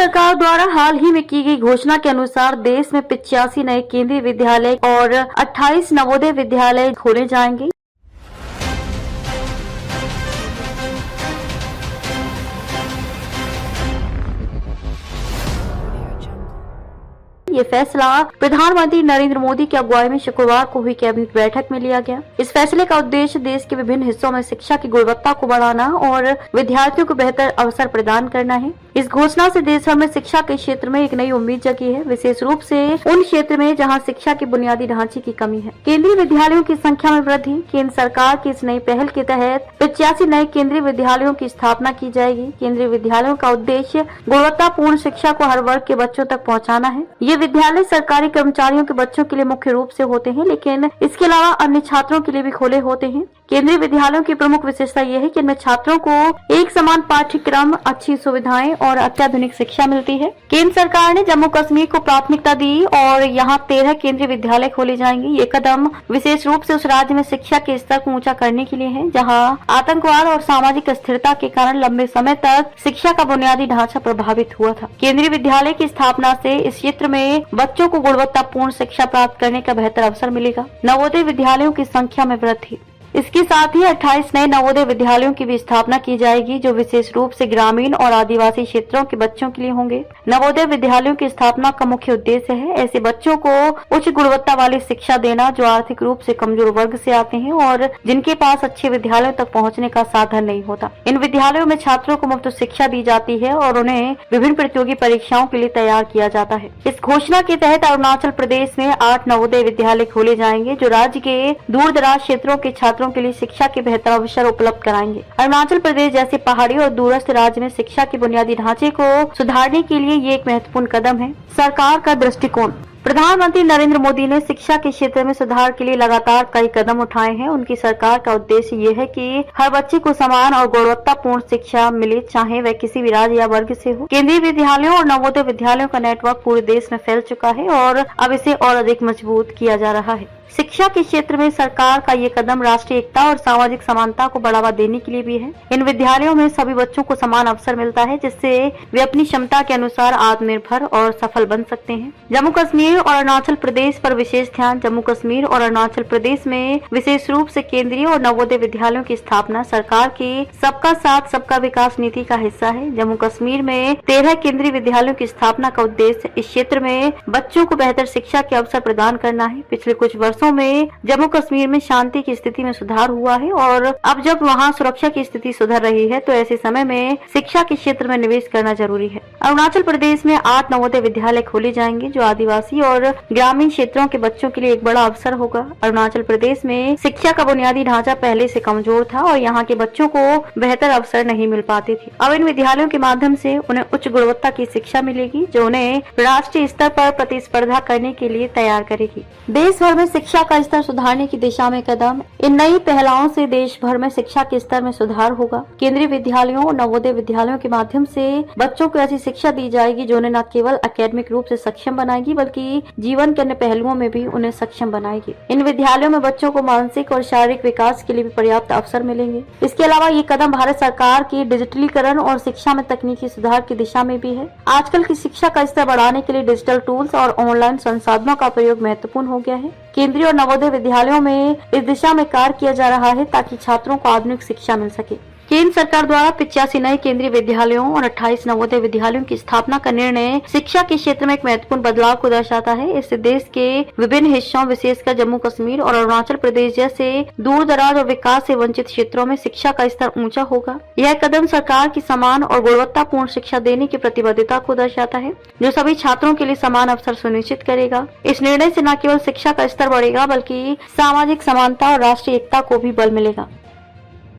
सरकार द्वारा हाल ही में की गई घोषणा के अनुसार देश में 85 नए केंद्रीय विद्यालय और 28 नवोदय विद्यालय खोले जाएंगे। ये फैसला प्रधानमंत्री नरेंद्र मोदी की अगुवाई में शुक्रवार को हुई कैबिनेट बैठक में लिया गया। इस फैसले का उद्देश्य देश के विभिन्न हिस्सों में शिक्षा की गुणवत्ता को बढ़ाना और विद्यार्थियों को बेहतर अवसर प्रदान करना है। इस घोषणा से देश भर में शिक्षा के क्षेत्र में एक नई उम्मीद जगी है, विशेष रूप से उन क्षेत्र में जहां शिक्षा के बुनियादी ढांचे की कमी है। केंद्रीय विद्यालयों की संख्या में वृद्धि। केंद्र सरकार की इस नई पहल के तहत 85 नए केंद्रीय विद्यालयों की स्थापना की जाएगी। केंद्रीय विद्यालयों का उद्देश्य गुणवत्तापूर्ण शिक्षा को हर वर्ग के बच्चों तक पहुँचाना है। ये विद्यालय सरकारी कर्मचारियों के बच्चों के लिए मुख्य रूप से होते हैं, लेकिन इसके अलावा अन्य छात्रों के लिए भी खुले होते हैं। केंद्रीय विद्यालयों की प्रमुख विशेषता यह है कि इनमें छात्रों को एक समान पाठ्यक्रम, अच्छी सुविधाएं और अत्याधुनिक शिक्षा मिलती है। केंद्र सरकार ने जम्मू कश्मीर को प्राथमिकता दी और यहाँ 13 केंद्रीय विद्यालय खोले जाएंगे। ये कदम विशेष रूप से उस राज्य में शिक्षा के स्तर को ऊंचा करने के लिए है जहाँ आतंकवाद और सामाजिक अस्थिरता के कारण लंबे समय तक शिक्षा का बुनियादी ढांचा प्रभावित हुआ था। केंद्रीय विद्यालय की स्थापना से इस क्षेत्र में बच्चों को गुणवत्तापूर्ण शिक्षा प्राप्त करने का बेहतर अवसर मिलेगा। नवोदय विद्यालयों की संख्या में वृद्धि। इसके साथ ही 28 नए नवोदय विद्यालयों की भी स्थापना की जाएगी जो विशेष रूप से ग्रामीण और आदिवासी क्षेत्रों के बच्चों के लिए होंगे। नवोदय विद्यालयों की स्थापना का मुख्य उद्देश्य है ऐसे बच्चों को उच्च गुणवत्ता वाली शिक्षा देना जो आर्थिक रूप से कमजोर वर्ग से आते हैं और जिनके पास अच्छे विद्यालयों तक पहुँचने का साधन नहीं होता। इन विद्यालयों में छात्रों को मुफ्त शिक्षा दी जाती है और उन्हें विभिन्न प्रतियोगी परीक्षाओं के लिए तैयार किया जाता है। इस घोषणा के तहत अरुणाचल प्रदेश में 8 नवोदय विद्यालय खोले जाएंगे जो राज्य के दूर दराज क्षेत्रों के छात्रों के लिए शिक्षा के बेहतर अवसर उपलब्ध कराएंगे। अरुणाचल प्रदेश जैसे पहाड़ी और दूरस्थ राज्य में शिक्षा के बुनियादी ढांचे को सुधारने के लिए ये एक महत्वपूर्ण कदम है। सरकार का दृष्टिकोण। प्रधानमंत्री नरेंद्र मोदी ने शिक्षा के क्षेत्र में सुधार के लिए लगातार कई कदम उठाए हैं। उनकी सरकार का उद्देश्य ये है कि हर बच्चे को समान और गुणवत्तापूर्ण शिक्षा मिले, चाहे वह किसी भी राज्य या वर्ग से हो। केंद्रीय विद्यालयों और नवोदय विद्यालयों का नेटवर्क पूरे देश में फैल चुका है और अब इसे और अधिक मजबूत किया जा रहा है। शिक्षा के क्षेत्र में सरकार का ये कदम राष्ट्रीय एकता और सामाजिक समानता को बढ़ावा देने के लिए भी है। इन विद्यालयों में सभी बच्चों को समान अवसर मिलता है जिससे वे अपनी क्षमता के अनुसार आत्मनिर्भर और सफल बन सकते हैं। जम्मू कश्मीर और अरुणाचल प्रदेश पर विशेष ध्यान। जम्मू कश्मीर और अरुणाचल प्रदेश में विशेष रूप से केंद्रीय और नवोदय विद्यालयों की स्थापना सरकार की सबका साथ सबका विकास नीति का हिस्सा है। जम्मू कश्मीर में 13 केंद्रीय विद्यालयों की स्थापना का उद्देश्य इस क्षेत्र में बच्चों को बेहतर शिक्षा के अवसर प्रदान करना है। पिछले कुछ वर्षों में जम्मू कश्मीर में शांति की स्थिति में सुधार हुआ है और अब जब वहां सुरक्षा की स्थिति सुधर रही है तो ऐसे समय में शिक्षा के क्षेत्र में निवेश करना जरूरी है। अरुणाचल प्रदेश में 8 नवोदय विद्यालय खोले जाएंगे जो आदिवासी और ग्रामीण क्षेत्रों के बच्चों के लिए एक बड़ा अवसर होगा। अरुणाचल प्रदेश में शिक्षा का बुनियादी ढांचा पहले से कमजोर था और यहाँ के बच्चों को बेहतर अवसर नहीं मिल पाते थे। अब इन विद्यालयों के माध्यम से उन्हें उच्च गुणवत्ता की शिक्षा मिलेगी जो उन्हें राष्ट्रीय स्तर पर प्रतिस्पर्धा करने के लिए तैयार करेगी। देश भर में शिक्षा का स्तर सुधारने की दिशा में कदम। इन नई पहलों से देश भर में शिक्षा के स्तर में सुधार होगा। केंद्रीय विद्यालयों और नवोदय विद्यालयों के माध्यम से बच्चों को ऐसी शिक्षा दी जाएगी जो उन्हें न केवल एकेडमिक रूप से सक्षम बनाएगी बल्कि जीवन के अन्य पहलुओं में भी उन्हें सक्षम बनाएगी। इन विद्यालयों में बच्चों को मानसिक और शारीरिक विकास के लिए भी पर्याप्त अवसर मिलेंगे। इसके अलावा ये कदम भारत सरकार की डिजिटलीकरण और शिक्षा में तकनीकी सुधार की दिशा में भी है। आजकल की शिक्षा का स्तर बढ़ाने के लिए डिजिटल टूल्स और ऑनलाइन संसाधनों का प्रयोग महत्वपूर्ण हो गया है। केंद्रीय और नवोदय विद्यालयों में इस दिशा में कार्य किया जा रहा है ताकि छात्रों को आधुनिक शिक्षा मिल सके। केंद्र सरकार द्वारा 85 नए केंद्रीय विद्यालयों और 28 नवोदय विद्यालयों की स्थापना का निर्णय शिक्षा के क्षेत्र में एक महत्वपूर्ण बदलाव को दर्शाता है। इससे देश के विभिन्न हिस्सों विशेषकर जम्मू कश्मीर और अरुणाचल प्रदेश जैसे दूर दराज और विकास से वंचित क्षेत्रों में शिक्षा का स्तर ऊंचा होगा। यह कदम सरकार की समान और गुणवत्तापूर्ण शिक्षा देने की प्रतिबद्धता को दर्शाता है जो सभी छात्रों के लिए समान अवसर सुनिश्चित करेगा। इस निर्णय से न केवल शिक्षा का स्तर बढ़ेगा बल्कि सामाजिक समानता और राष्ट्रीय एकता को भी बल मिलेगा।